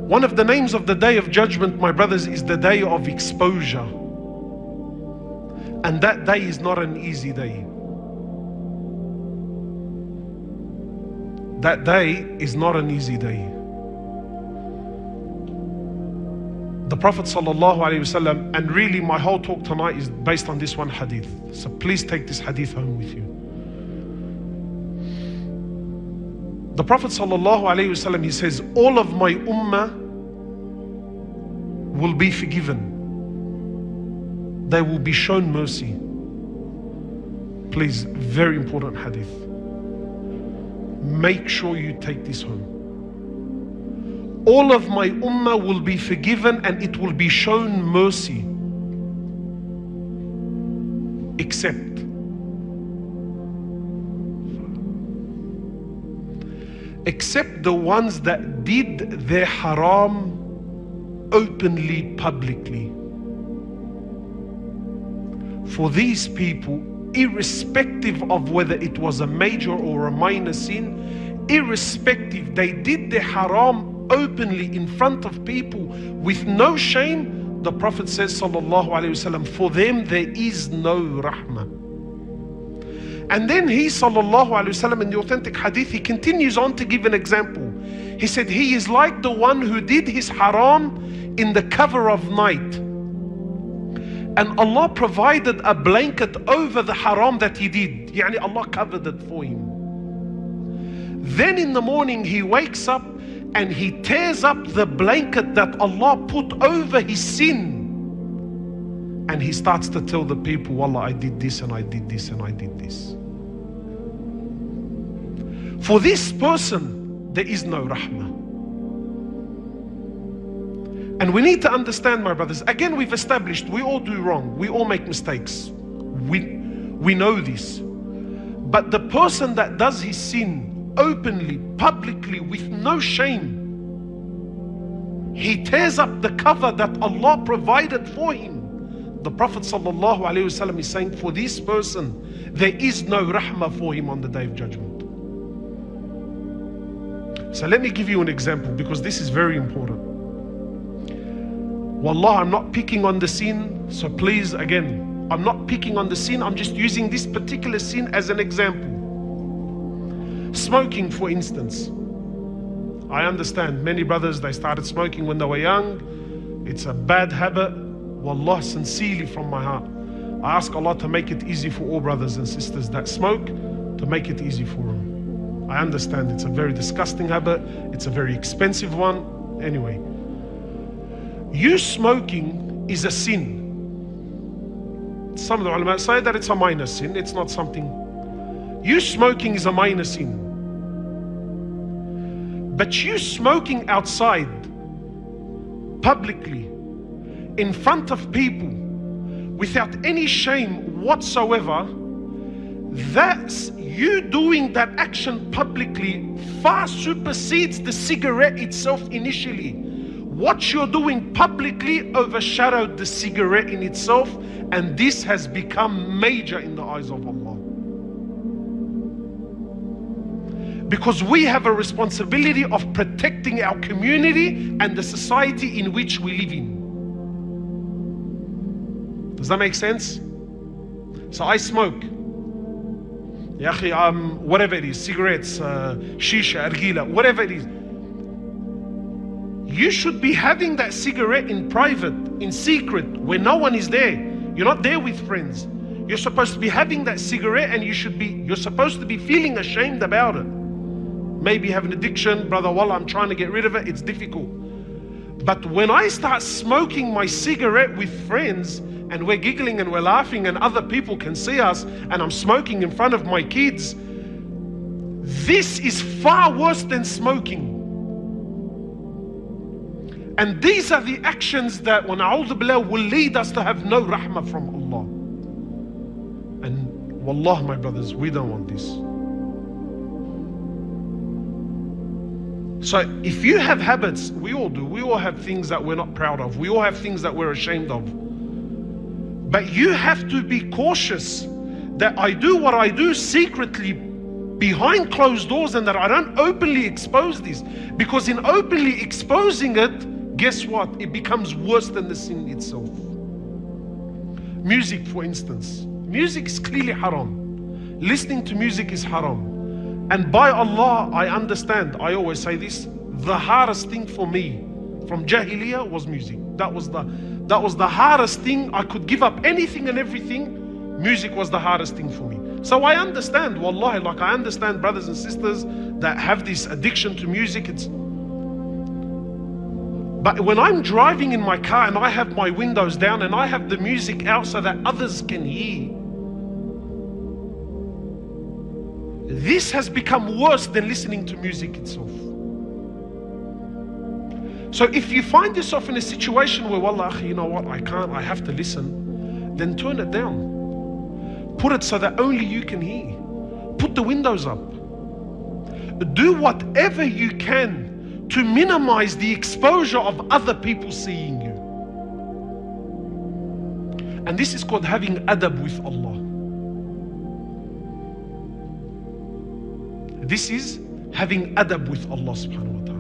One of the names of the Day of Judgment, my brothers, is the Day of Exposure. And that day is not an easy day. That day is not an easy day. The Prophet ﷺ, and really my whole talk tonight is based on this one hadith. So please take this hadith home with you. The Prophet ﷺ, he says, all of my ummah will be forgiven. They will be shown mercy. Please, very important hadith. Make sure you take this home. All of my ummah will be forgiven and it will be shown mercy, except the ones that did their haram openly, publicly. For these people, irrespective of whether it was a major or a minor sin, irrespective, they did their haram openly in front of people with no shame. The Prophet says, sallallahu alaihi wasallam, for them there is no rahmah. And then he, sallallahu alaihi wasallam, in the authentic hadith, he continues on to give an example. He said, he is like the one who did his haram in the cover of night, and Allah provided a blanket over the haram that he did. Yani Allah covered it for him. Then in the morning he wakes up and he tears up the blanket that Allah put over his sin, and he starts to tell the people, wallah, I did this and I did this and I did this. For this person there is no rahmah. And we need to understand, my brothers, again, we've established we all do wrong, we all make mistakes, we know this. But the person that does his sin openly, publicly, with no shame, he tears up the cover that Allah provided for him. The Prophet ﷺ is saying, for this person there is no rahmah for him on the Day of Judgment. So let me give you an example, because this is very important. Wallah, I'm not picking on the sin, so please, again, I'm not picking on the sin, I'm just using this particular sin as an example. Smoking, for instance. I understand many brothers, they started smoking when they were young. It's a bad habit. Wallah, sincerely from my heart, I ask Allah to make it easy for all brothers and sisters that smoke, to make it easy for them. I understand it's a very disgusting habit, it's a very expensive one. Anyway, you smoking is a sin. Some of the ulama say that it's a minor sin, it's not something. You smoking is a minor sin. But you smoking outside, publicly, in front of people, without any shame whatsoever, that's you doing that action publicly far supersedes the cigarette itself initially. What you're doing publicly overshadowed the cigarette in itself, and this has become major in the eyes of Allah. Because we have a responsibility of protecting our community and the society in which we live in. Does that make sense? So I smoke. Ya akhi, whatever it is, cigarettes, shisha, argila, whatever it is. You should be having that cigarette in private, in secret, where no one is there. You're not there with friends. You're supposed to be having that cigarette, and you're supposed to be feeling ashamed about it. Maybe you have an addiction, brother, wallah, I'm trying to get rid of it, it's difficult. But when I start smoking my cigarette with friends, and we're giggling and we're laughing and other people can see us, and I'm smoking in front of my kids, this is far worse than smoking. And these are the actions that, when a'udhu billah, will lead us to have no rahmah from Allah. And wallah, my brothers, we don't want this. So if you have habits, we all do, we all have things that we're not proud of, we all have things that we're ashamed of. But you have to be cautious that I do what I do secretly, behind closed doors, and that I don't openly expose this. Because in openly exposing it, guess what? It becomes worse than the sin itself. Music, for instance. Music is clearly haram. Listening to music is haram. And by Allah, I understand, I always say this, the hardest thing for me from Jahiliyyah was music. That was the hardest thing. I could give up anything and everything. Music was the hardest thing for me. So I understand, wallahi, like I understand brothers and sisters that have this addiction to music. But when I'm driving in my car and I have my windows down and I have the music out so that others can hear, this has become worse than listening to music itself. So if you find yourself in a situation where, wallah, you know what, I can't, I have to listen, then turn it down. Put it so that only you can hear. Put the windows up. Do whatever you can to minimize the exposure of other people seeing you. And this is called having adab with Allah. This is having adab with Allah subhanahu wa ta'ala.